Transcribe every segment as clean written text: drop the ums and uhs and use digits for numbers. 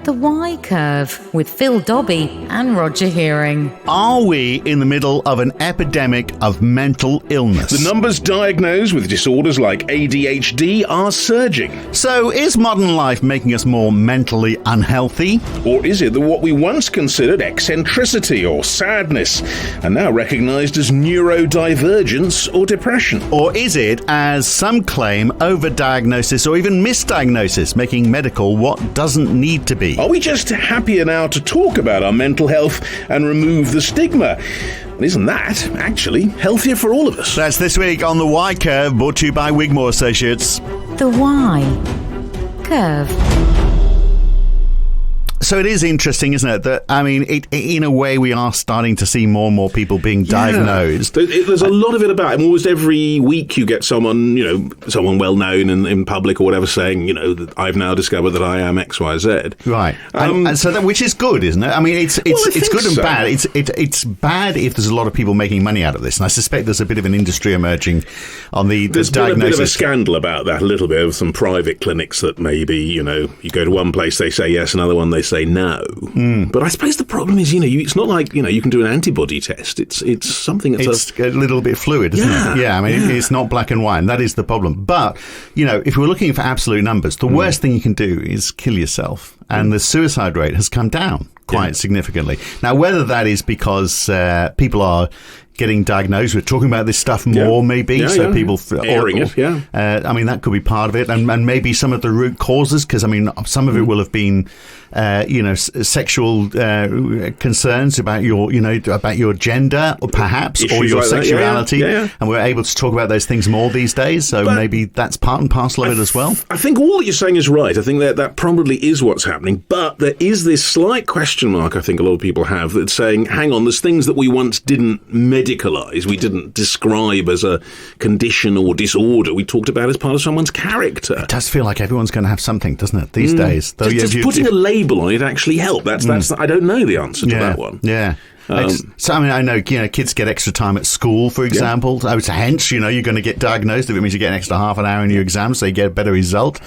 The Y Curve with Phil Dobby and Roger Hearing. Are we in the middle of an epidemic of mental illness? The numbers diagnosed with disorders like ADHD are surging. So is modern life making us more mentally unhealthy? Or is it that what we once considered eccentricity or sadness are now recognised as neurodivergence or depression? Or is it, as some claim, overdiagnosis or even misdiagnosis, making medical what doesn't need to be? Are we just happier now to talk about our mental health and remove the stigma? And isn't that actually healthier for all of us? That's this week on The Y Curve, brought to you by Wigmore Associates. The Y Curve. So it is interesting, isn't it? That, I mean, in a way, we are starting to see more and more people being diagnosed. There's a lot of it about it. Almost every week you get someone, someone well-known in public or whatever saying, that I've now discovered that I am X, Y, Z. Right. And so which is good, isn't it? I mean, it's good and bad. It's bad if there's a lot of people making money out of this. And I suspect there's a bit of an industry emerging on the diagnosis. There's been a bit of a scandal about that, a little bit of some private clinics that maybe, you go to one place, they say yes, another one they say no. But I suppose the problem is, it's not like, you can do an antibody test. It's something that's a little bit fluid, isn't it? Yeah, I mean, it's not black and white, and that is the problem. But, if we're looking for absolute numbers, the worst thing you can do is kill yourself. And the suicide rate has come down quite significantly. Now, whether that is because people are getting diagnosed with talking about this stuff more, maybe, people airing it. I mean, that could be part of it, and maybe some of the root causes, because I mean, some of it will have been, sexual concerns about your gender, or perhaps, or your like sexuality, and we're able to talk about those things more these days. So maybe that's part and parcel of it as well. I think all that you're saying is right. I think that probably is what's happening, but there is this slight question mark. I think a lot of people have that's saying, hang on, there's things that we once didn't medicalise, we didn't describe as a condition or disorder, we talked about as part of someone's character. It does feel like everyone's going to have something, doesn't it, these days? Though just putting a label on it actually help. That's I don't know the answer to that one. Yeah. So, I mean, I know, kids get extra time at school, for example. Hence, you're going to get diagnosed if it means you get an extra half an hour in your exam, so you get a better result.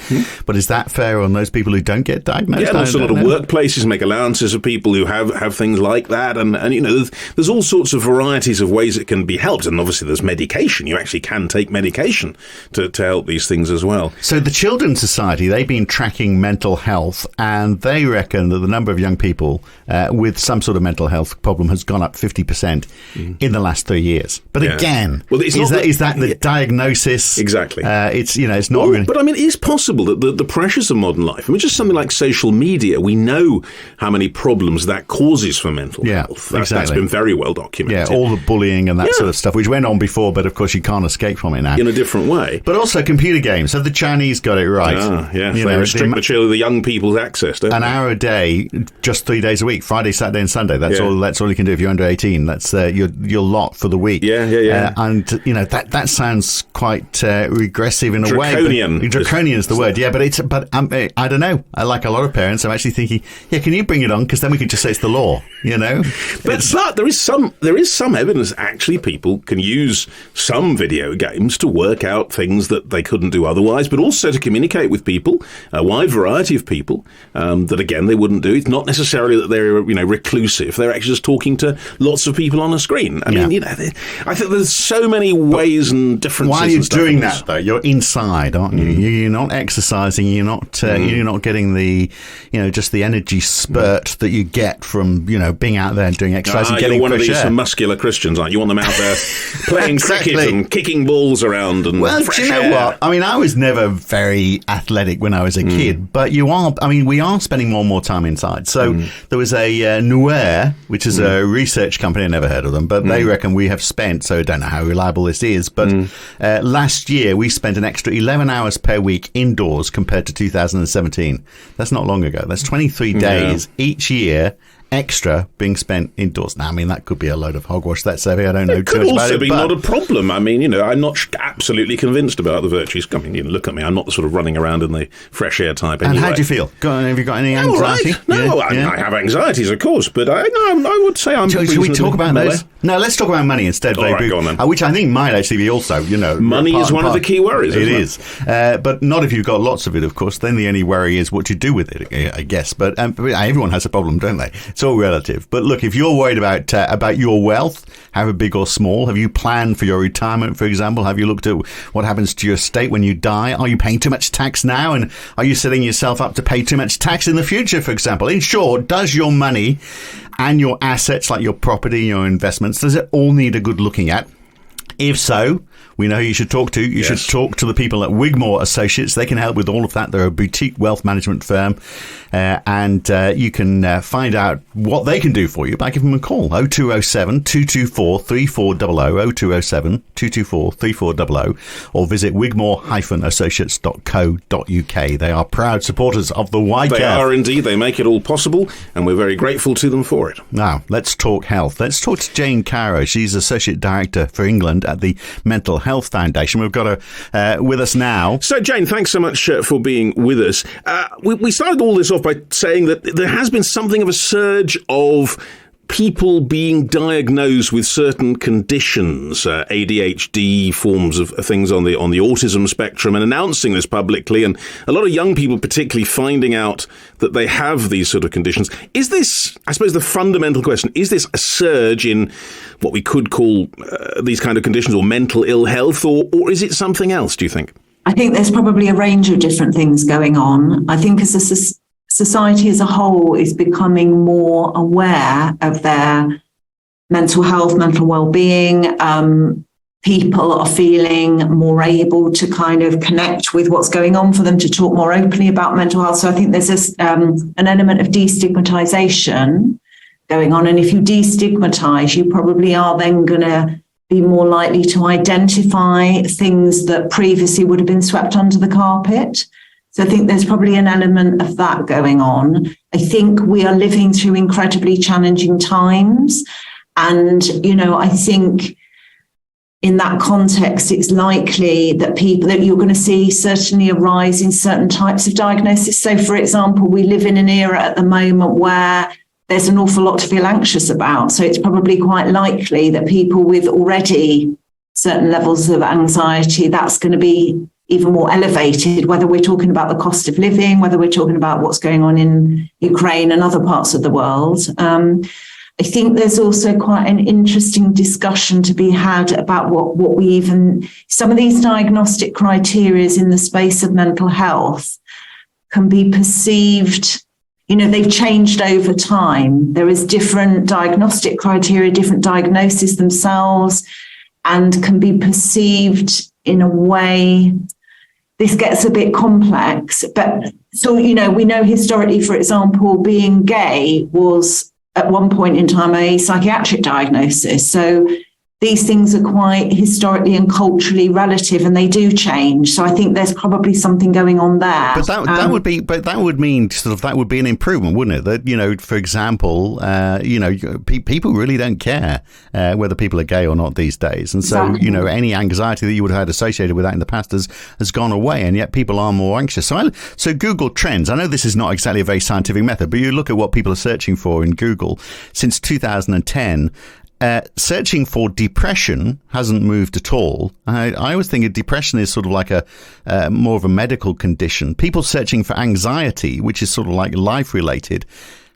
But is that fair on those people who don't get diagnosed? Yeah, lots of workplaces make allowances for people who have things like that. And there's all sorts of varieties of ways it can be helped. And obviously there's medication. You actually can take medication to help these things as well. So the Children's Society, they've been tracking mental health, and they reckon that the number of young people with some sort of mental health problem has gone up 50% in the last 3 years. But again, is that the diagnosis? Exactly. It's not really. But I mean, it's possible that the pressures of modern life, I mean, just something like social media, we know how many problems that causes for mental health. That's been very well documented. Yeah, all the bullying and that sort of stuff, which went on before, but of course you can't escape from it now. In a different way. But also computer games. Have the Chinese got it right? They restrict the young people's access, don't an hour a day, just 3 days a week, Friday, Saturday and Sunday. That's all you can do if you're under 18. That's your lot for the week. And that sounds quite regressive in a way. Draconian is the word. Yeah, but I don't know. I, like a lot of parents, I'm actually thinking, can you bring it on? Because then we can just say it's the law. But there is some evidence actually people can use some video games to work out things that they couldn't do otherwise, but also to communicate with people, a wide variety of people that again they wouldn't do. It's not necessarily that they're reclusive. They're actually just talking to lots of people on a screen. I mean, I think there's so many ways and differences. While you're doing that, though, you're inside, aren't you? You're not exercising. You're not getting the, just the energy spurt that you get from, being out there and doing exercise and getting you're one of these air. muscular Christians, aren't you? You want them out there playing cricket and kicking balls around and fresh do you know air. what? I mean, I was never very athletic when I was a kid, but we are spending more and more time inside. So there was a Nuer, which is a research company, I never heard of them, but they reckon we have spent, so I don't know how reliable this is, but last year we spent an extra 11 hours per week indoors compared to 2017. That's not long ago. That's 23 days each year extra being spent indoors. Now, I mean, that could be a load of hogwash, that survey. I don't know too much about it. It could also be not a problem. I mean, I'm not absolutely convinced about the virtues. I mean, look at me. I'm not the sort of running around in the fresh air type anyway. And how do you feel? Have you got any anxiety? Right. No, I have anxieties, of course, but I would say I'm... Should we talk about those? No, let's talk about money instead, All right, go on then. Which I think might actually be also, Money is one of the key worries, It is. But not if you've got lots of it, of course. Then the only worry is what you do with it, I guess. But everyone has a problem, don't they? It's all relative. But look, if you're worried about your wealth, however big or small, have you planned for your retirement, for example? Have you looked at what happens to your estate when you die? Are you paying too much tax now? And are you setting yourself up to pay too much tax in the future, for example? In short, does your money and your assets, like your property, your investments, does it all need a good looking at? If so, we know who you should talk to. You should talk to the people at Wigmore Associates. They can help with all of that. They're a boutique wealth management firm. And you can find out what they can do for you by giving them a call. 0207 224 3400, 0207 224 3400, or visit wigmore-associates.co.uk. They are proud supporters of the YCAF. They are indeed. They make it all possible, and we're very grateful to them for it. Now, let's talk health. Let's talk to Jane Caro. She's Associate Director for England at the Mental Health Foundation. We've got her with us now. So, Jane, thanks so much for being with us. We started all this off by saying that there has been something of a surge of people being diagnosed with certain conditions, ADHD, forms of things on the autism spectrum, and announcing this publicly, and a lot of young people particularly finding out that they have these sort of conditions. Is this, I suppose the fundamental question, is this a surge in what we could call these kind of conditions or mental ill health, or is it something else, do you think? I think there's probably a range of different things going on. I think as a society as a whole is becoming more aware of their mental health, mental well-being. People are feeling more able to kind of connect with what's going on for them, to talk more openly about mental health. So I think there's this, an element of destigmatization going on. And if you destigmatize, you probably are then going to be more likely to identify things that previously would have been swept under the carpet. So I think there's probably an element of that going on. I think we are living through incredibly challenging times. And, I think in that context, it's likely that you're going to see certainly a rise in certain types of diagnosis. So, for example, we live in an era at the moment where there's an awful lot to feel anxious about. So it's probably quite likely that people with already certain levels of anxiety, that's going to be even more elevated, whether we're talking about the cost of living, whether we're talking about what's going on in Ukraine and other parts of the world. I think there's also quite an interesting discussion to be had about some of these diagnostic criteria in the space of mental health can be perceived. They've changed over time. There is different diagnostic criteria, different diagnoses themselves, and can be perceived in a way. This gets a bit complex, but so, we know historically, for example, being gay was at one point in time a psychiatric diagnosis. So these things are quite historically and culturally relative, and they do change. So I think there's probably something going on there. But that would mean that would be an improvement, wouldn't it? That for example, people really don't care whether people are gay or not these days, and so exactly. Any anxiety that you would have had associated with that in the past has gone away, and yet people are more anxious. So Google Trends. I know this is not exactly a very scientific method, but you look at what people are searching for in Google since 2010. Searching for depression hasn't moved at all. I always think depression is sort of like a more of a medical condition. People searching for anxiety, which is sort of like life related,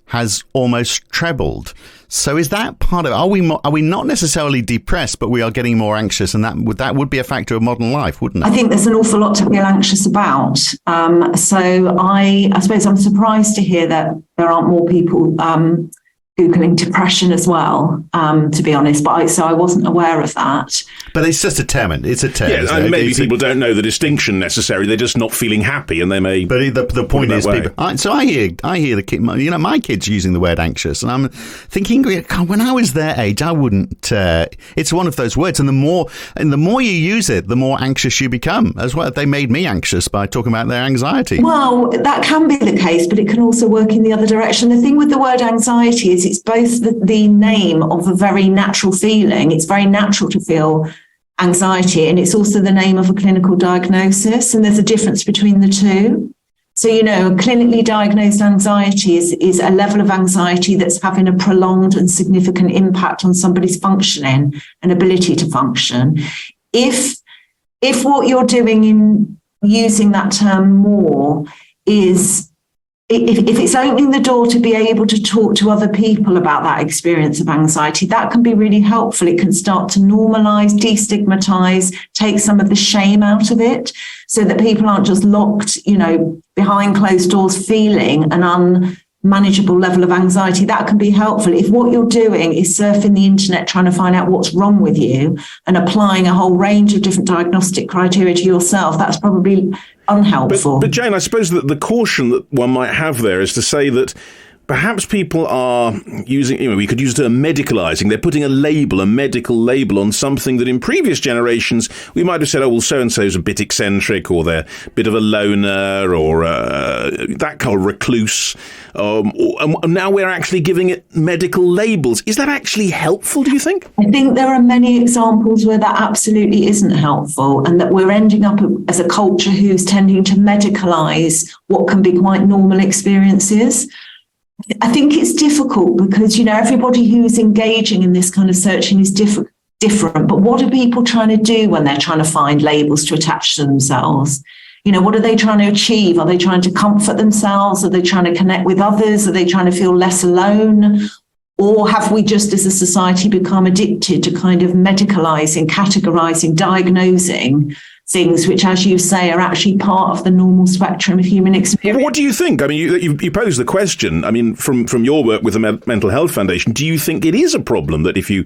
has almost trebled. So is that part of it? Are we not necessarily depressed, but we are getting more anxious, and that would be a factor of modern life, wouldn't it? I think there's an awful lot to feel anxious about. So I suppose I'm surprised to hear that there aren't more people Googling depression as well, to be honest, but I wasn't aware of that. But it's just a term. It's a term. Yeah, and maybe people don't know the distinction necessarily. They're just not feeling happy, and they may. But the point is, people. So I hear the kid. My kids using the word anxious, and I'm thinking, when I was their age, I wouldn't. It's one of those words, and the more you use it, the more anxious you become as well. They made me anxious by talking about their anxiety. Well, that can be the case, but it can also work in the other direction. The thing with the word anxiety is it's both the name of a very natural feeling. It's very natural to feel anxiety, and it's also the name of a clinical diagnosis. And there's a difference between the two. So, a clinically diagnosed anxiety is a level of anxiety that's having a prolonged and significant impact on somebody's functioning and ability to function. If what you're doing in using that term more is if it's opening the door to be able to talk to other people about that experience of anxiety, that can be really helpful. It can start to normalize, destigmatize, take some of the shame out of it so that people aren't just locked, behind closed doors feeling an unmanageable level of anxiety. That can be helpful. If what you're doing is surfing the internet trying to find out what's wrong with you and applying a whole range of different diagnostic criteria to yourself, that's probably unhelpful. But Jane, I suppose that the caution that one might have there is to say that perhaps people are using, we could use the term medicalising. They're putting a medical label on something that in previous generations we might have said, oh, well, so-and-so's a bit eccentric, or they're a bit of a loner, or that kind of recluse. And now we're actually giving it medical labels. Is that actually helpful, do you think? I think there are many examples where that absolutely isn't helpful, and that we're ending up as a culture who's tending to medicalise what can be quite normal experiences. I think it's difficult because, everybody who's engaging in this kind of searching is different. But what are people trying to do when they're trying to find labels to attach to themselves? What are they trying to achieve? Are they trying to comfort themselves? Are they trying to connect with others? Are they trying to feel less alone? Or have we just as a society become addicted to kind of medicalising, categorising, diagnosing things which, as you say, are actually part of the normal spectrum of human experience? What do you think? I mean, you posed the question. I mean, from your work with the Mental Health Foundation, do you think it is a problem that if you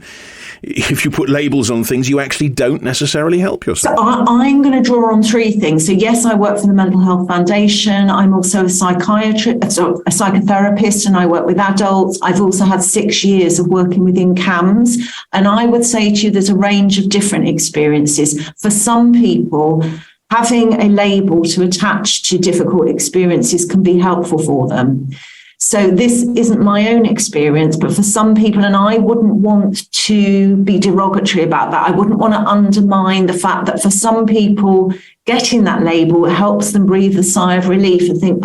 put labels on things, you actually don't necessarily help yourself? So I'm going to draw on three things. So yes, I work for the Mental Health Foundation. I'm also a psychotherapist, and I work with adults. I've also had 6 years of working within CAMS. And I would say to you, there's a range of different experiences. For some people, having a label to attach to difficult experiences can be helpful for them. So this isn't my own experience, but for some people, and I wouldn't want to be derogatory about that. I wouldn't want to undermine the fact that for some people, getting that label helps them breathe a sigh of relief and think,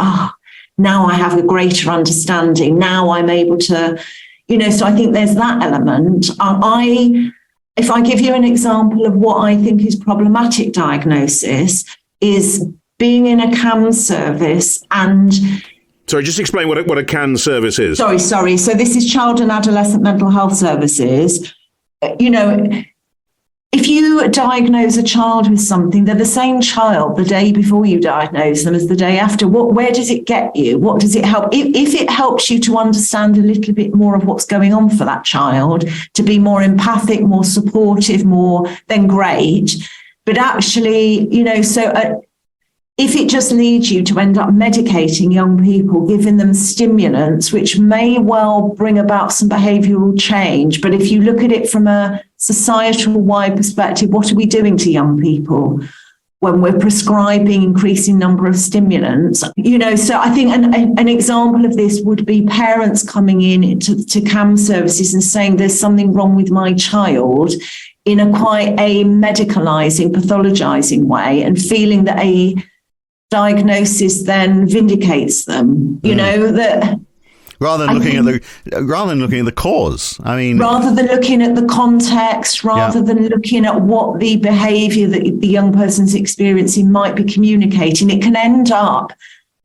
now I have a greater understanding. Now I'm able to, so I think there's that element. If I give you an example of what I think is problematic diagnosis, is being in a CAMS service and... Sorry, just explain what a CAN service is. Sorry. So this is Child and Adolescent Mental Health Services. If you diagnose a child with something, they're the same child the day before you diagnose them as the day after. Where does it get you? What does it help? If it helps you to understand a little bit more of what's going on for that child, to be more empathic, more supportive, then great. But actually, if it just leads you to end up medicating young people, giving them stimulants, which may well bring about some behavioural change, but if you look at it from a societal wide perspective, what are we doing to young people when we're prescribing increasing number of stimulants? So I think an example of this would be parents coming in to CAMS services and saying there's something wrong with my child in a quite a medicalising, pathologising way, and feeling that a diagnosis then vindicates them, that rather than looking at the cause. I mean, rather than looking at the context, rather than looking at what the behaviour that the young person's experiencing might be communicating, it can end up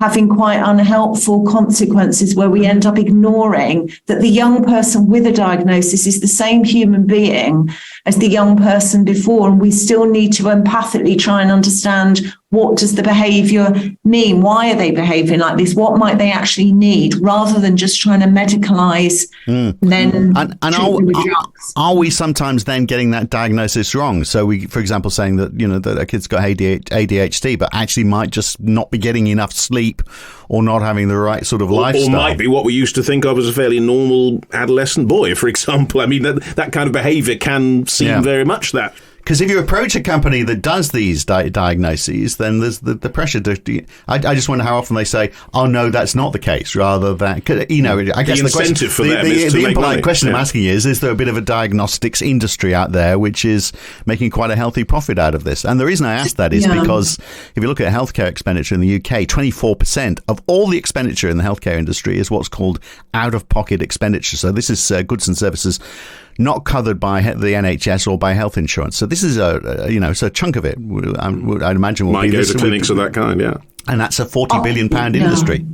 having quite unhelpful consequences where we end up ignoring that the young person with a diagnosis is the same human being as the young person before, and we still need to empathically try and understand what does the behaviour mean? Why are they behaving like this? What might they actually need? Rather than just trying to medicalise then treat them with drugs. Are we sometimes then getting that diagnosis wrong? So we, for example, saying that, that a kid's got ADHD, but actually might just not be getting enough sleep or not having the right sort of lifestyle. Or might be what we used to think of as a fairly normal adolescent boy, for example. I mean, that kind of behaviour can seem very much that. Because if you approach a company that does these diagnoses, then there's the pressure to. I just wonder how often they say, "Oh no, that's not the case." Rather than, I guess the incentive for them is to the make impolite money. question I'm asking is there a bit of a diagnostics industry out there which is making quite a healthy profit out of this? And the reason I ask that is because if you look at healthcare expenditure in the UK, 24% of all the expenditure in the healthcare industry is what's called out-of-pocket expenditure. So this is goods and services not covered by the NHS or by health insurance. So this is it's a chunk of it. I'd imagine will might go to clinics of that kind, and that's a £40 billion industry.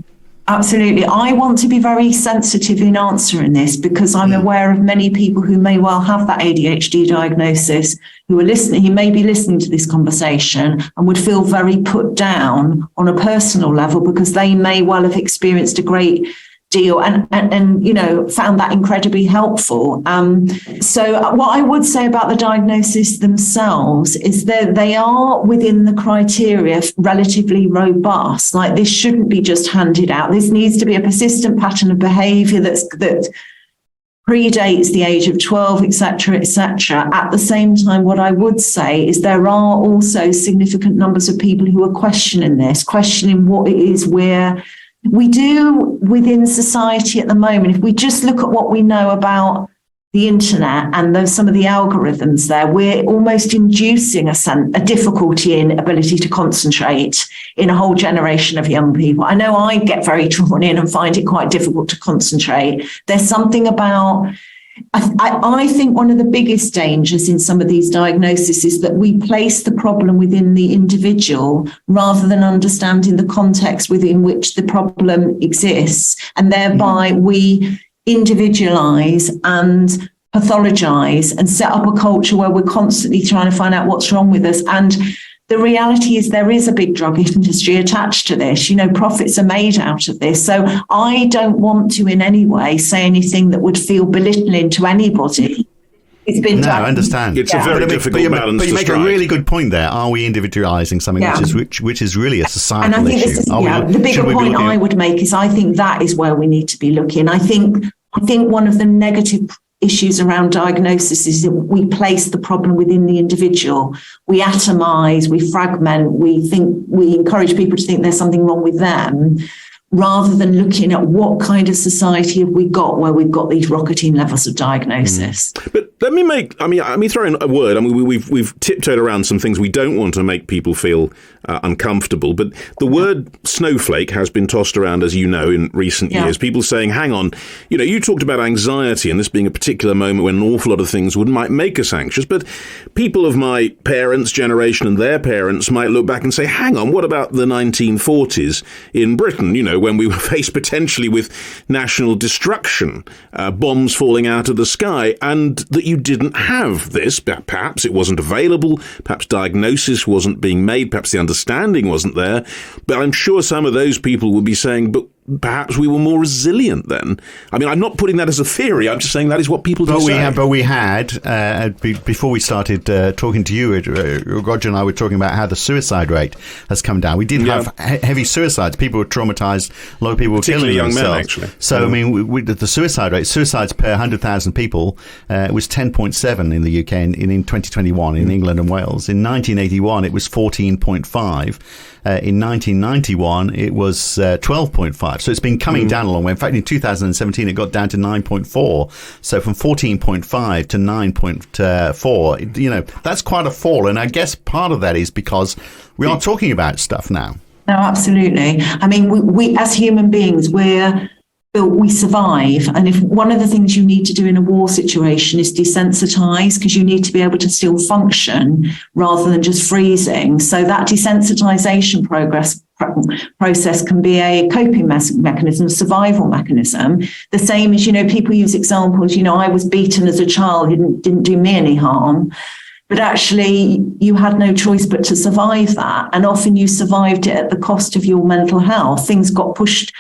Absolutely. I want to be very sensitive in answering this because I'm aware of many people who may well have that ADHD diagnosis who are listening, who may be listening to this conversation and would feel very put down on a personal level because they may well have experienced a great deal and found that incredibly helpful. So what I would say about the diagnosis themselves is that they are within the criteria relatively robust. Like this shouldn't be just handed out. This needs to be a persistent pattern of behaviour that predates the age of 12, etc., etc. At the same time, what I would say is there are also significant numbers of people who are questioning what it is we do within society at the moment. If we just look at what we know about the internet and some of the algorithms there, we're almost inducing a difficulty in ability to concentrate in a whole generation of young people. I know I get very drawn in and find it quite difficult to concentrate. There's something about, I think one of the biggest dangers in some of these diagnoses is that we place the problem within the individual rather than understanding the context within which the problem exists. And thereby we individualize and pathologize and set up a culture where we're constantly trying to find out what's wrong with us. And the reality is there is a big drug industry attached to this. Profits are made out of this. So I don't want to in any way say anything that would feel belittling to anybody. It's been done. I understand. It's a very difficult balance But you to make strike. a really good point there. Are we individualising something which is really a societal issue? The bigger point I would make is I think that is where we need to be looking. I think one of the negative issues around diagnosis is that we place the problem within the individual. We atomize, we fragment, we encourage people to think there's something wrong with them, rather than looking at what kind of society have we got where we've got these rocketing levels of diagnosis. But let me throw in a word. We've tiptoed around some things we don't want to make people feel uncomfortable, but the word snowflake has been tossed around, as you know, in recent years. People saying, hang on, you talked about anxiety and this being a particular moment when an awful lot of things might make us anxious, but people of my parents' generation and their parents might look back and say, hang on, what about the 1940s in Britain, when we were faced potentially with national destruction, bombs falling out of the sky, and that you didn't have this. Perhaps it wasn't available, perhaps diagnosis wasn't being made, perhaps the understanding wasn't there, but I'm sure some of those people would be saying, but perhaps we were more resilient then. I'm not putting that as a theory. I'm just saying that is what people do say. But we had, before we started talking to you, Roger and I were talking about how the suicide rate has come down. We did have heavy suicides. People were traumatized. A lot of people were killing young themselves. Men, actually. So, the suicide rate, suicides per 100,000 people was 10.7 in the UK in 2021 in England and Wales. In 1981, it was 14.5. In 1991, it was 12.5. So it's been coming down a long way. In fact, in 2017, it got down to 9.4. So from 14.5 to 9.4, that's quite a fall. And I guess part of that is because we are talking about stuff now. No, absolutely. We as human beings, we survive. And if one of the things you need to do in a war situation is desensitize, because you need to be able to still function rather than just freezing. So that desensitization process can be a coping mechanism, survival mechanism. The same as, people use examples, I was beaten as a child, it didn't do me any harm. But actually, you had no choice but to survive that. And often you survived it at the cost of your mental health. Things got pushed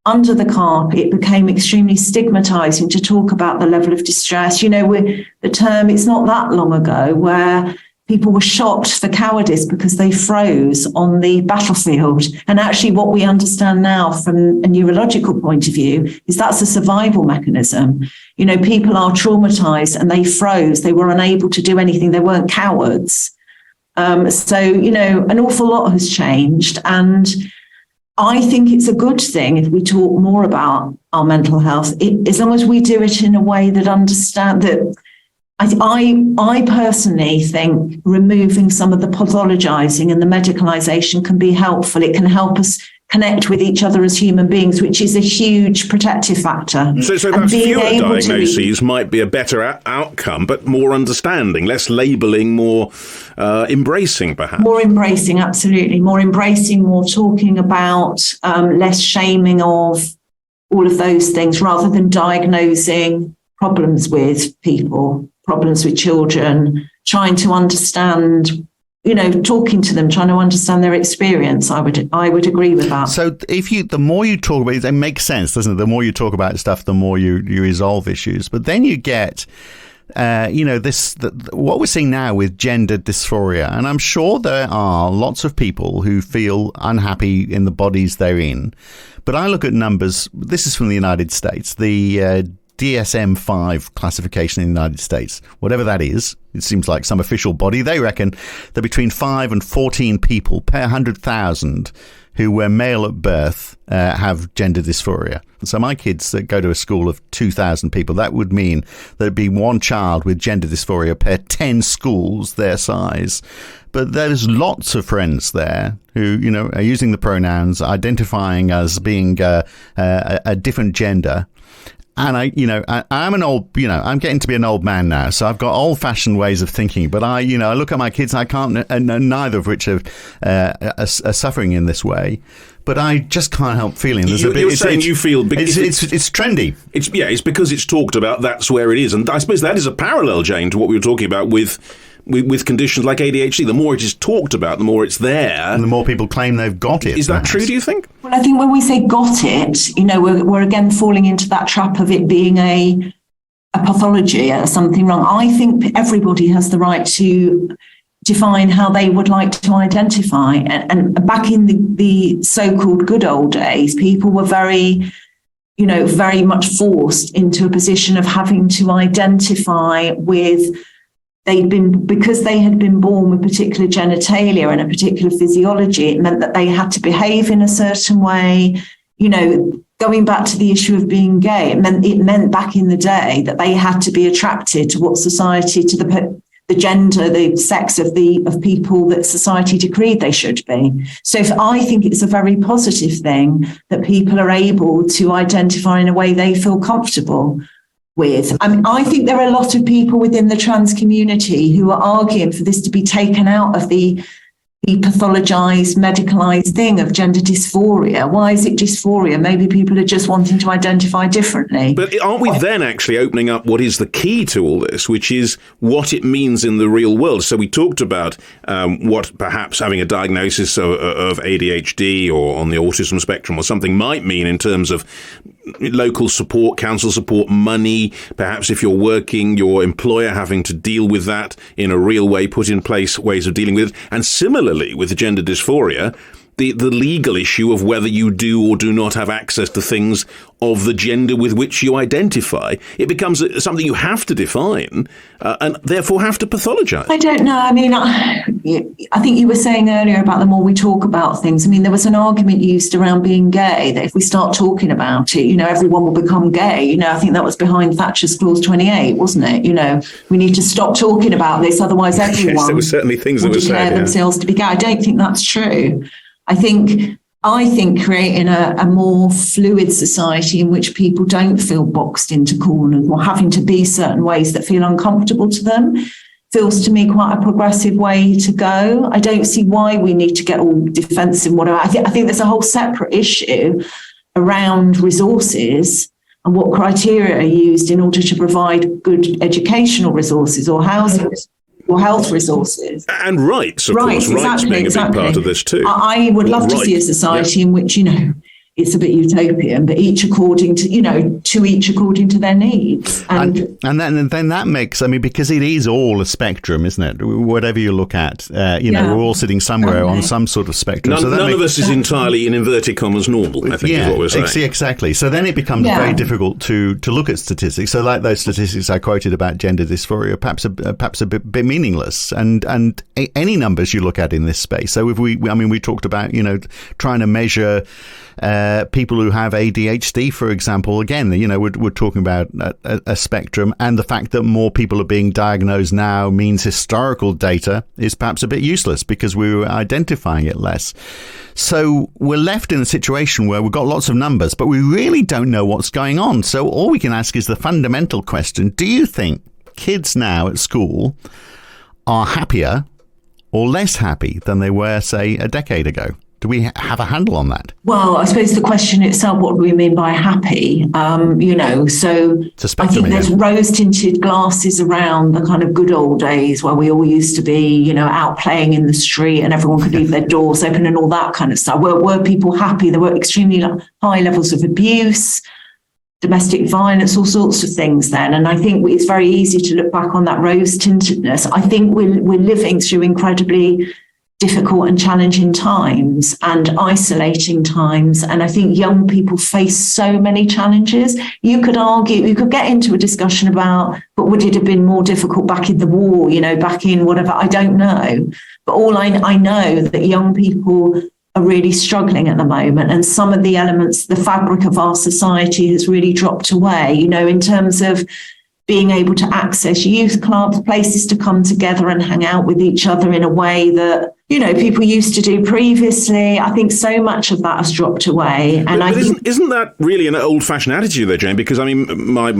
under the carpet. It became extremely stigmatizing to talk about the level of distress. The term, it's not that long ago where people were shot for cowardice because they froze on the battlefield. And actually what we understand now from a neurological point of view is that's a survival mechanism. People are traumatized and they froze. They were unable to do anything. They weren't cowards. So, an awful lot has changed. And I think it's a good thing if we talk more about our mental health, as long as we do it in a way that understand that. I personally think removing some of the pathologizing and the medicalization can be helpful. It can help us connect with each other as human beings, which is a huge protective factor. So perhaps fewer diagnoses might be a better outcome, but more understanding, less labelling, more embracing, perhaps. More embracing, absolutely. More embracing, more talking about, less shaming of all of those things, rather than diagnosing problems with people, problems with children, trying to understand, talking to them, trying to understand their experience. I would agree with that. So the more you talk about it, it makes sense, doesn't it? The more you talk about stuff, the more you resolve issues. But then you get, what we're seeing now with gender dysphoria. And I'm sure there are lots of people who feel unhappy in the bodies they're in. But I look at numbers. This is from the United States. The DSM-5 classification in the United States, whatever that is, it seems like some official body. They reckon that between 5 and 14 people per 100,000 who were male at birth have gender dysphoria. So my kids that go to a school of 2,000 people, that would mean there'd be one child with gender dysphoria per 10 schools their size. But there's lots of friends there who, are using the pronouns, identifying as being a different gender. And I'm an old, I'm getting to be an old man now, so I've got old-fashioned ways of thinking. But I look at my kids, and I can't, and neither of which are suffering in this way. But I just can't help feeling there's a bit. You're saying you feel it's trendy. It's because it's talked about. That's where it is, and I suppose that is a parallel, Jane, to what we were talking about with conditions like ADHD. The more it is talked about, the more it's there. And the more people claim they've got it. Is that true, do you think? Well, I think when we say got it, we're again falling into that trap of it being a pathology or something wrong. I think everybody has the right to define how they would like to identify. And back in the so-called good old days, people were very much forced into a position of having to identify with because they had been born with particular genitalia and a particular physiology, it meant that they had to behave in a certain way. Going back to the issue of being gay, it meant back in the day that they had to be attracted to what society, to the gender, the sex of people that society decreed they should be. So I think it's a very positive thing that people are able to identify in a way they feel comfortable with. I think there are a lot of people within the trans community who are arguing for this to be taken out of the pathologized, medicalized thing of gender dysphoria. Why is it dysphoria? Maybe people are just wanting to identify differently. But aren't we then actually opening up what is the key to all this, which is what it means in the real world? So we talked about what perhaps having a diagnosis of ADHD or on the autism spectrum or something might mean in terms of local support, council support, money, perhaps if you're working, your employer having to deal with that in a real way, put in place ways of dealing with it. And similarly, with the gender dysphoria, the legal issue of whether you do or do not have access to things of the gender with which you identify. It becomes something you have to define and therefore have to pathologize. I don't know. I think you were saying earlier about the more we talk about things. There was an argument used around being gay, that if we start talking about it, everyone will become gay. I think that was behind Thatcher's Clause 28, wasn't it? We need to stop talking about this, otherwise everyone yes, there were certainly things that were said, declare themselves to be gay. I don't think that's true. I think creating a more fluid society in which people don't feel boxed into corners or having to be certain ways that feel uncomfortable to them feels to me quite a progressive way to go. I don't see why we need to get all defensive. Whatever. I think there's a whole separate issue around resources and what criteria are used in order to provide good educational resources or housing or health resources. And rights, of course. Rights being a big part of this too. I would love to see a society in which, it's a bit utopian, but each according to their needs. And then that makes, because it is all a spectrum, isn't it? Whatever you look at, we're all sitting somewhere on some sort of spectrum. None of us is entirely, in inverted commas, normal, I think is what we're saying. Exactly. So then it becomes very difficult to look at statistics. So like those statistics I quoted about gender dysphoria, perhaps a bit meaningless. And any numbers you look at in this space. So if we talked about, trying to measure people who have ADHD, for example. Again, we're talking about a spectrum, and the fact that more people are being diagnosed now means historical data is perhaps a bit useless because we're identifying it less. So we're left in a situation where we've got lots of numbers, but we really don't know what's going on. So all we can ask is the fundamental question: do you think kids now at school are happier or less happy than they were, say, a decade ago? Do we have a handle on that? Well, I suppose the question itself, what do we mean by happy? So I think there's rose-tinted glasses around the kind of good old days where we all used to be, out playing in the street and everyone could leave their doors open and all that kind of stuff. Were people happy? There were extremely high levels of abuse, domestic violence, all sorts of things then. And I think it's very easy to look back on that rose-tintedness. I think we're living through incredibly difficult and challenging times and isolating times. And I think young people face so many challenges. You could get into a discussion about, but would it have been more difficult back in the war, back in whatever? I don't know. But all I know that young people are really struggling at the moment. And some of the elements, the fabric of our society has really dropped away, in terms of being able to access youth clubs, places to come together and hang out with each other in a way that, people used to do previously. I think so much of that has dropped away. And isn't that really an old-fashioned attitude there, Jane? Because, my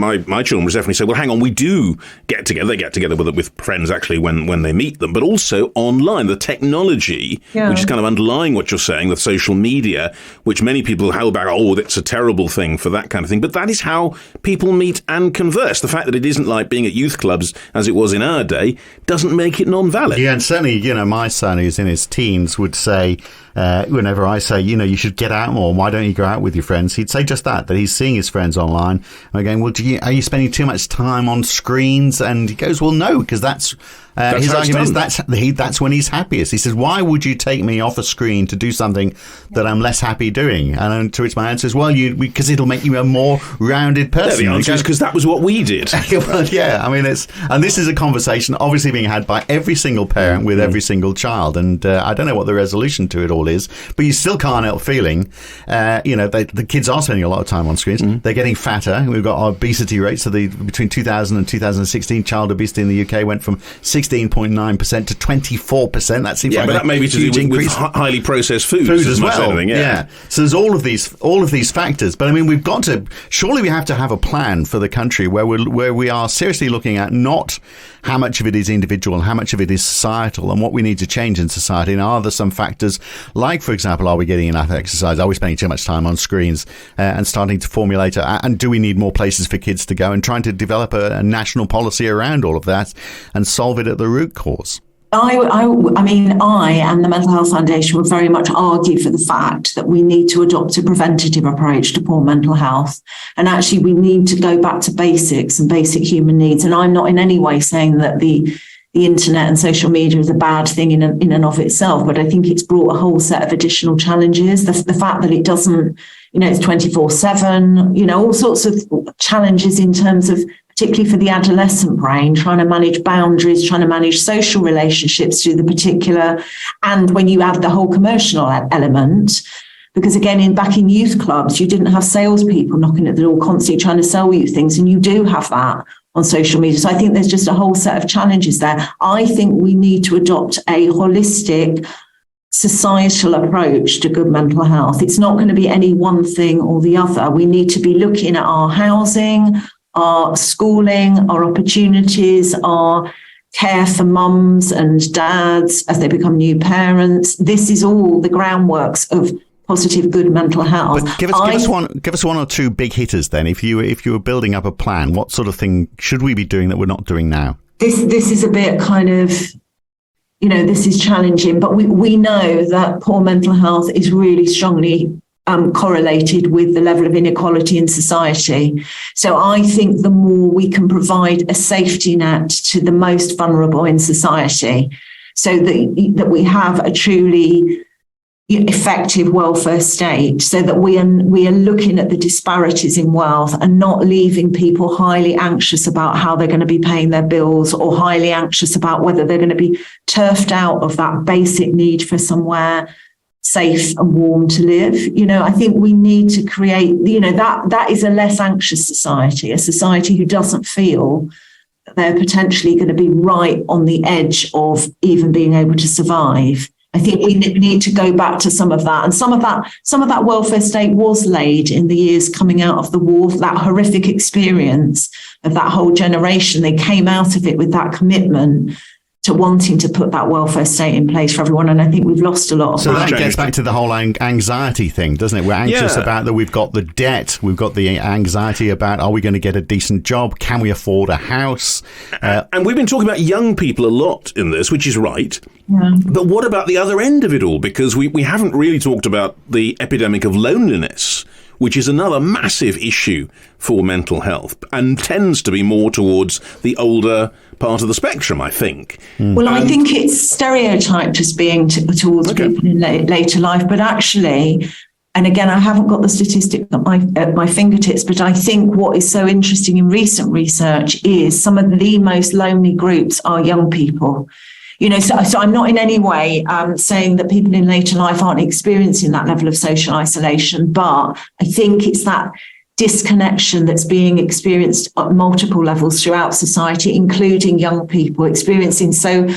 children would definitely say, well, hang on, we do get together. They get together with friends, actually, when they meet them, but also online. The technology, which is kind of underlying what you're saying, the social media, which many people hold back, that's a terrible thing for that kind of thing. But that is how people meet and converse. The fact that it isn't like being at youth clubs, as it was in our day, doesn't make it non-valid. Yeah, and certainly, my son, who's in his teens, would say, whenever I say, you should get out more, why don't you go out with your friends? He'd say just that he's seeing his friends online. And again, well, are you spending too much time on screens? And he goes, well, no, because that's his argument is that's when he's happiest. He says, why would you take me off a screen to do something that I'm less happy doing? And to which my answer is, well, because it'll make you a more rounded person. Yeah, the answer is because that was what we did. Well, yeah, and this is a conversation obviously being had by every single parent with every single child. And I don't know what the resolution to it all is, but you still can't help feeling, the kids are spending a lot of time on screens. They're getting fatter. We've got our obesity rates. So between 2000 and 2016, child obesity in the UK went from 16.9% to 24%. That seems like that may be to do with highly processed foods as well. Anything, yeah. So there's all of these factors. But we have to have a plan for the country where we are seriously looking at not how much of it is individual and how much of it is societal and what we need to change in society. And are there some factors like, for example, are we getting enough exercise? Are we spending too much time on screens? And starting to formulate, and do we need more places for kids to go? And trying to develop a national policy around all of that and solve it at the root cause. I and the Mental Health Foundation would very much argue for the fact that we need to adopt a preventative approach to poor mental health. And actually, we need to go back to basics and basic human needs. And I'm not in any way saying that the internet and social media is a bad thing in and of itself, but I think it's brought a whole set of additional challenges. The fact that it doesn't, it's 24/7, all sorts of challenges in terms of, particularly for the adolescent brain, trying to manage boundaries, trying to manage social relationships through the particular, and when you add the whole commercial element, because again, back in youth clubs, you didn't have salespeople knocking at the door constantly trying to sell you things, and you do have that on social media. So I think there's just a whole set of challenges there. I think we need to adopt a holistic societal approach to good mental health. It's not going to be any one thing or the other. We need to be looking at our housing, our schooling, our opportunities, our care for mums and dads as they become new parents. This is all the groundworks of positive, good mental health. But give us one or two big hitters then. If you were building up a plan, what sort of thing should we be doing that we're not doing now? This is a bit kind of, this is challenging, but we know that poor mental health is really strongly correlated with the level of inequality in society. So I think the more we can provide a safety net to the most vulnerable in society, so that we have a truly effective welfare state, so that we are looking at the disparities in wealth and not leaving people highly anxious about how they're going to be paying their bills, or highly anxious about whether they're going to be turfed out of that basic need for somewhere safe and warm to live. I think we need to create, that is a less anxious society, a society who doesn't feel that they're potentially going to be right on the edge of even being able to survive. I think we need to go back to some of that. And some of that welfare state was laid in the years coming out of the war, that horrific experience of that whole generation. They came out of it with that commitment to wanting to put that welfare state in place for everyone. And I think we've lost a lot of that. So that gets back to the whole anxiety thing, doesn't it? We're anxious about that. We've got the debt. We've got the anxiety about, are we going to get a decent job? Can we afford a house? And we've been talking about young people a lot in this, which is right. Yeah. But what about the other end of it all? Because we haven't really talked about the epidemic of loneliness, which is another massive issue for mental health and tends to be more towards the older part of the spectrum, I think. Well, I think it's stereotyped as being towards people in later life, but actually, and again, I haven't got the statistic at my fingertips, but I think what is so interesting in recent research is some of the most lonely groups are young people. So I'm not in any way saying that people in later life aren't experiencing that level of social isolation, but I think it's that disconnection that's being experienced at multiple levels throughout society, including young people experiencing. So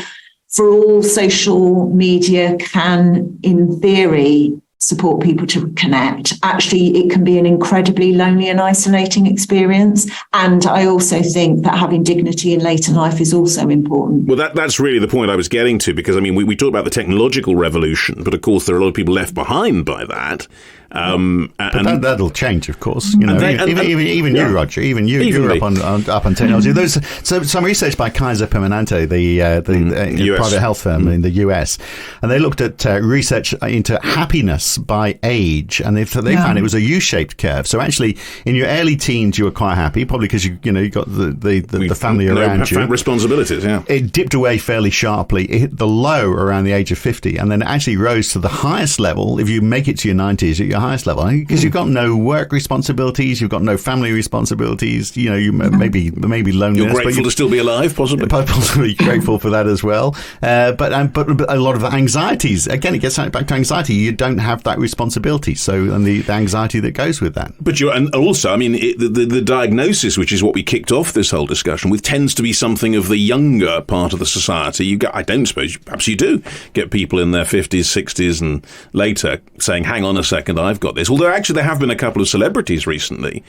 for all social media can, in theory, support people to connect, actually it can be an incredibly lonely and isolating experience. And I also think that having dignity in later life is also important. Well, that's really the point I was getting to, because I mean we talk about the technological revolution, but of course there are a lot of people left behind by that. But that'll change, of course. Even you, Roger, you're up on technology. There's some research by Kaiser Permanente, the private health firm in the US, and they looked at research into happiness by age, and they found it was a U-shaped curve. So actually, in your early teens, you were quite happy, probably because you got the family around you, responsibilities. Yeah, it dipped away fairly sharply. It hit the low around the age of 50, and then it actually rose to the highest level if you make it to your 90s at your highest level, because you've got no work responsibilities, you've got no family responsibilities, you maybe loneliness. You're grateful to still be alive, possibly. Possibly grateful for that as well. But a lot of the anxieties, again, it gets back to anxiety. You don't have that responsibility, and the anxiety that goes with that. But and also, I mean, the diagnosis, which is what we kicked off this whole discussion with, tends to be something of the younger part of the society. I don't suppose, perhaps you do get people in their 50s, 60s and later saying, hang on a second, I've got this. Although actually there have been a couple of celebrities recently,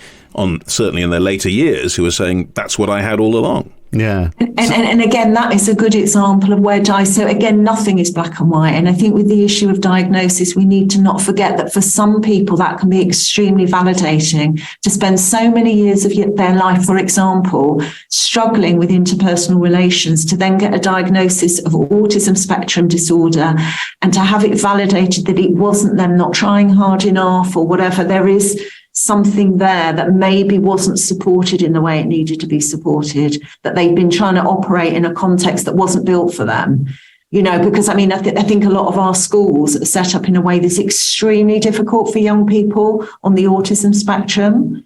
certainly in their later years, who are saying that's what I had all along. Yeah. And again, that is a good example of where so again, nothing is black and white. And I think with the issue of diagnosis, we need to not forget that for some people that can be extremely validating to spend so many years of their life, for example, struggling with interpersonal relations, to then get a diagnosis of autism spectrum disorder and to have it validated that it wasn't them not trying hard enough or whatever. There is something there that maybe wasn't supported in the way it needed to be supported, that they've been trying to operate in a context that wasn't built for them. Because I mean, I think a lot of our schools are set up in a way that's extremely difficult for young people on the autism spectrum.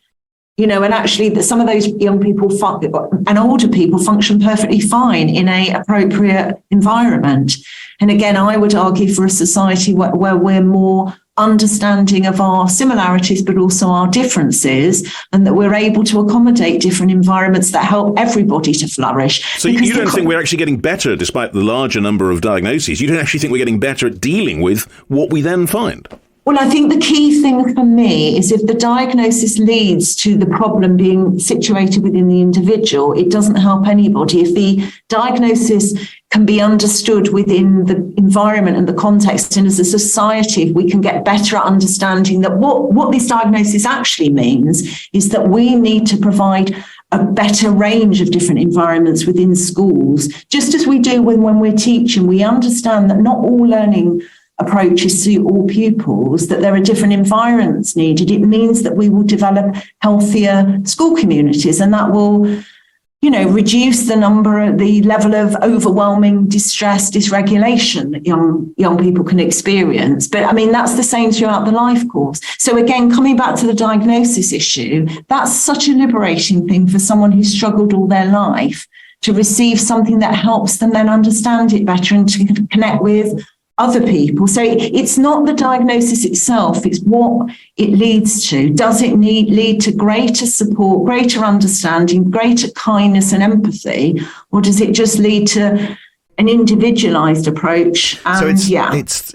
And actually that some of those young people and older people function perfectly fine in a appropriate environment. And again, I would argue for a society where we're more understanding of our similarities, but also our differences, and that we're able to accommodate different environments that help everybody to flourish. So you don't think we're actually getting better, despite the larger number of diagnoses? You don't actually think we're getting better at dealing with what we then find? Well, I think the key thing for me is if the diagnosis leads to the problem being situated within the individual, it doesn't help anybody. If the diagnosis can be understood within the environment and the context, and as a society, if we can get better at understanding that what this diagnosis actually means is that we need to provide a better range of different environments within schools, just as we do when we're teaching. We understand that not all learning approaches suit all pupils, that there are different environments needed. It means that we will develop healthier school communities, and that will, reduce the level of overwhelming distress, dysregulation that young people can experience. But I mean, that's the same throughout the life course. So again, coming back to the diagnosis issue, that's such a liberating thing for someone who's struggled all their life to receive something that helps them then understand it better and to connect with other people. So it's not the diagnosis itself, it's what it leads to. Does it lead to greater support, greater understanding, greater kindness and empathy, or does it just lead to an individualized approach? And so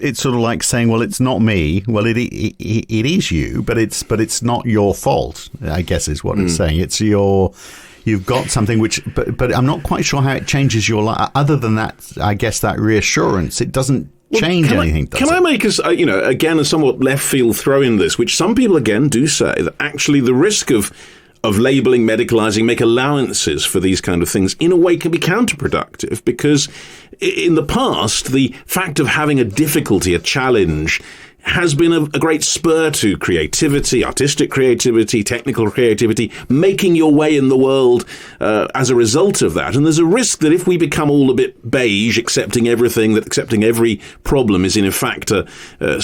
it's sort of like saying, well, it's not me. Well, it is you, but it's not your fault, I guess is what it's saying. It's you've got something which, but I'm not quite sure how it changes your life. Other than that, I guess that reassurance, it doesn't change anything. Can I make again, a somewhat left field throw in this, which some people again do say that actually the risk of labelling, medicalising, make allowances for these kind of things in a way can be counterproductive, because in the past, the fact of having a difficulty, a challenge, has been a great spur to creativity, artistic creativity, technical creativity, making your way in the world as a result of that. And there's a risk that if we become all a bit beige, accepting every problem is in fact to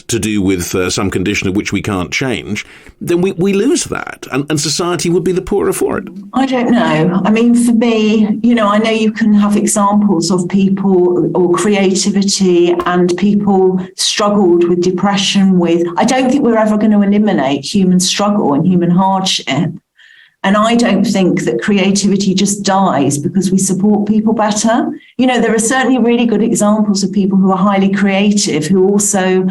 do with some condition of which we can't change, then we lose that, and society would be the poorer for it. I don't know. I mean, for me, I know you can have examples of people or creativity and people struggled with depression. I don't think we're ever going to eliminate human struggle and human hardship. And I don't think that creativity just dies because we support people better. There are certainly really good examples of people who are highly creative, who also,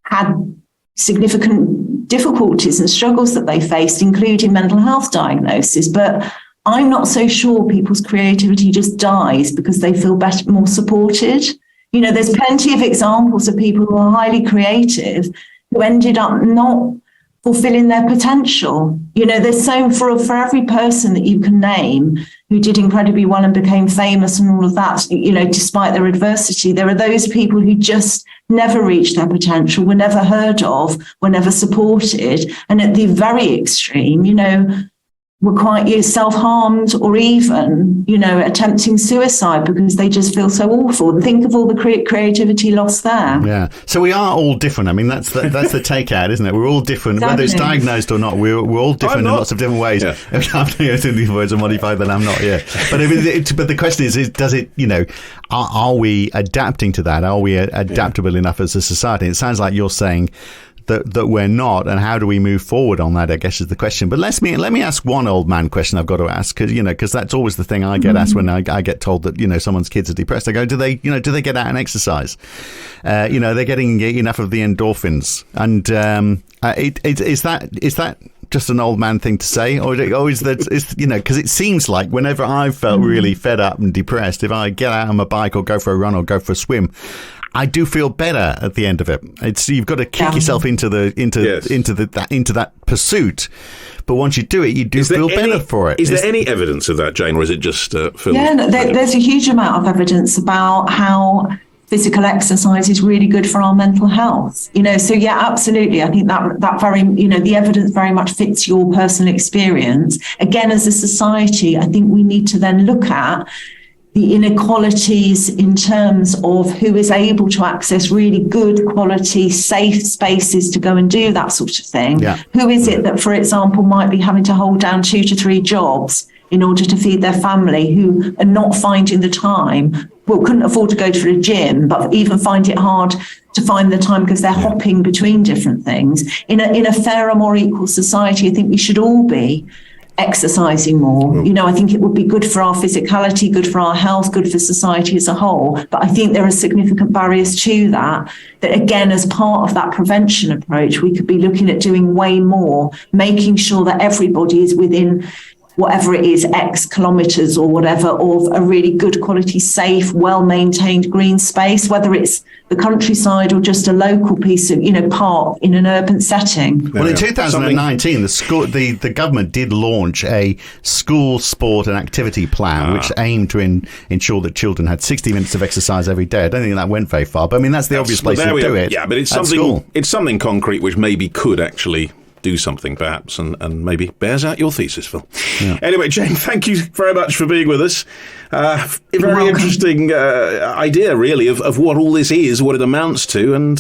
had significant difficulties and struggles that they faced, including mental health diagnosis. But I'm not so sure people's creativity just dies because they feel better, more supported. There's plenty of examples of people who are highly creative who ended up not fulfilling their potential. There's so for every person that you can name who did incredibly well and became famous and all of that, despite their adversity, there are those people who just never reached their potential, were never heard of, were never supported. And at the very extreme, were quite self-harmed or even, attempting suicide because they just feel so awful. Think of all the creativity lost there. Yeah. So we are all different. I mean, that's the takeout, isn't it? We're all different. Exactly. Whether it's diagnosed or not, we're all different in lots of different ways. Yeah. I'm using these words are modified, then I'm not, yeah. But but the question is does it, are we adapting to that? Are we adaptable enough as a society? It sounds like you're saying that we're not, and how do we move forward on that, I guess, is the question. But let me ask one old man question I've got to ask, because that's always the thing I get asked when I get told that someone's kids are depressed. I go, do they get out and exercise? They're getting enough of the endorphins, and is that just an old man thing to say, or is that because it seems like whenever I've felt really fed up and depressed, if I get out on my bike or go for a run or go for a swim, I do feel better at the end of it. You've got to kick yourself into that pursuit, but once you do it, you do feel better for it. Is there any evidence of that, Jane, or is it just Phil? Yeah, there's a huge amount of evidence about how physical exercise is really good for our mental health. So yeah, absolutely. I think that very, the evidence very much fits your personal experience. Again, as a society, I think we need to then look at the inequalities in terms of who is able to access really good quality, safe spaces to go and do that sort of thing. Yeah. Who is it that, for example, might be having to hold down 2 to 3 jobs in order to feed their family, who are not finding the time, couldn't afford to go to the gym, but even find it hard to find the time because they're hopping between different things. In a fairer, more equal society, I think we should all be exercising more. I think it would be good for our physicality, good for our health, good for society as a whole. But I think there are significant barriers to that again, as part of that prevention approach, we could be looking at doing way more, making sure that everybody is within whatever it is, X kilometres or whatever, of a really good quality, safe, well-maintained green space, whether it's the countryside or just a local piece of, park in an urban setting. Well, in 2019, the government did launch a school sport and activity plan, which aimed to ensure that children had 60 minutes of exercise every day. I don't think that went very far, but I mean, that's the obvious place to do it. Yeah, but it's something concrete which maybe could actually do something, perhaps, and maybe bears out your thesis, Phil. Yeah. Anyway, Jane, thank you very much for being with us. A very interesting idea, really, of what all this is, what it amounts to, and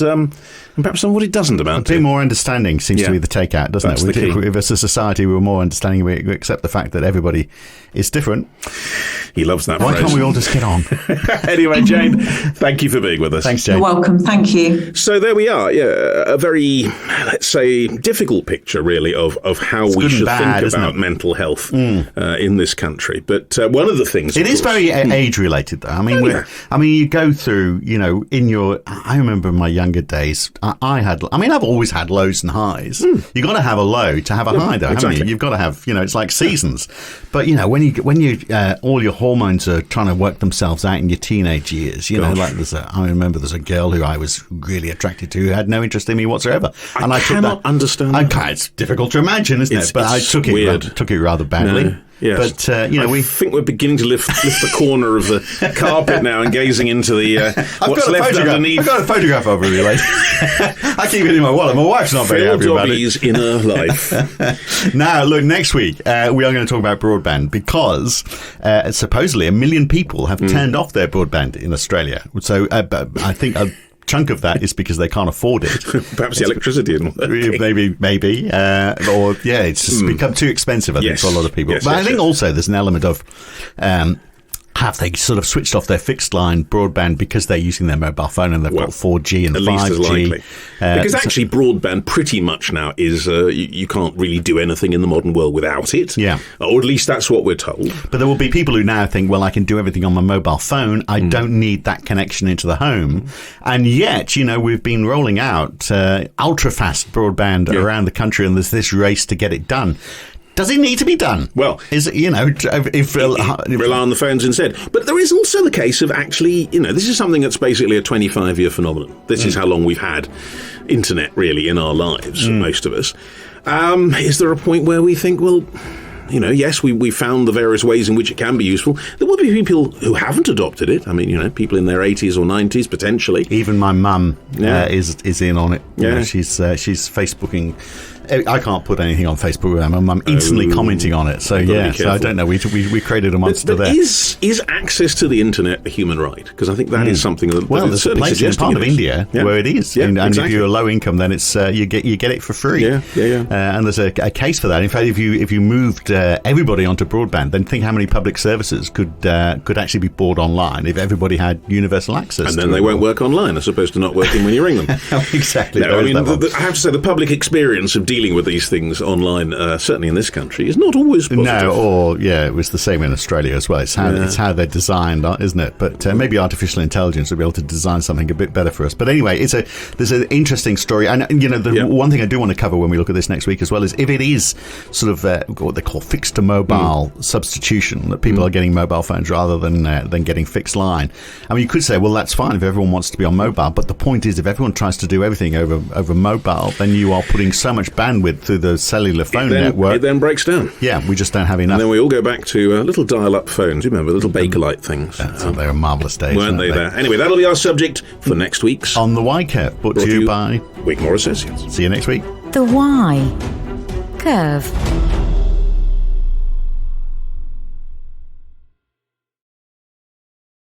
perhaps what it doesn't amount to. A bit more understanding seems to be the takeout, doesn't it? If as a society we're more understanding, we accept the fact that everybody is different. He loves that Why phrase. Can't we all just get on? Anyway, Jane, thank you for being with us. Thanks, Jane. You're welcome. Thank you. So there we are. Yeah, a very, let's say, difficult picture, really, of how we should think about mental health in this country. But one of the things it is very age-related, though. I mean, you go through, I remember in my younger days, I've always had lows and highs. You've got to have a low to have a high, though, haven't you? You've got to have, it's like seasons. But when you all your hormones are trying to work themselves out in your teenage years, I remember there's a girl who I was really attracted to who had no interest in me whatsoever, and I cannot understand. It's difficult to imagine, isn't it? But I took it rather badly. No. Yes. But, I think we're beginning to lift the corner of the carpet now and gazing into the what's left underneath. I've got a photograph of her, really. I keep it in my wallet. My wife's not very happy about it. Phil Dobby's inner life. Now, look, next week we are going to talk about broadband because supposedly 1 million people have turned off their broadband in Australia. So I think chunk of that is because they can't afford it. Perhaps the electricity isn't working. Maybe. It's just become too expensive, I think, for a lot of people. But I think also there's an element of have they sort of switched off their fixed line broadband because they're using their mobile phone and they've got 4G and 5G? Least as likely. Because actually broadband pretty much now is you can't really do anything in the modern world without it. Yeah. Or at least that's what we're told. But there will be people who now think, well, I can do everything on my mobile phone. I don't need that connection into the home. And yet, we've been rolling out ultra-fast broadband around the country, and there's this race to get it done. Does it need to be done? Well, is it, rely on the phones instead. But there is also the case of actually, this is something that's basically a 25-year phenomenon. This is how long we've had internet really in our lives, most of us. Is there a point where we think, well, yes, we found the various ways in which it can be useful. There will be people who haven't adopted it. I mean, people in their 80s or 90s, potentially. Even my mum is in on it. Yeah. She's Facebooking. I can't put anything on Facebook with them. I'm instantly commenting on it. So, so I don't know. We created a monster there. Is access to the internet a human right? Because I think that is something that there's a place in part of India where it is. Yeah, and exactly. if you're low income, then it's you get it for free. Yeah. And there's a case for that. In fact, if you moved everybody onto broadband, then think how many public services could actually be bought online if everybody had universal access. And then they won't work online as opposed to not working when you ring them. Exactly. No, I mean, I have to say the public experience of dealing with these things online, certainly in this country, is not always positive. No, it was the same in Australia as well. It's how they're designed, isn't it? But maybe artificial intelligence will be able to design something a bit better for us. But anyway, there's an interesting story, and one thing I do want to cover when we look at this next week as well is if it is sort of what they call fixed to mobile substitution, that people are getting mobile phones rather than getting fixed line. I mean, you could say, well, that's fine if everyone wants to be on mobile, but the point is, if everyone tries to do everything over mobile, then you are putting so much bandwidth through the cellular phone network. It then breaks down. Yeah, we just don't have enough. And then we all go back to little dial-up phones. You remember, little Bakelite things. They were marvellous days, weren't they? There. Anyway, that'll be our subject for next week's On the Y Curve, brought to you by Wigmore Associates. See you next week. The Y Curve.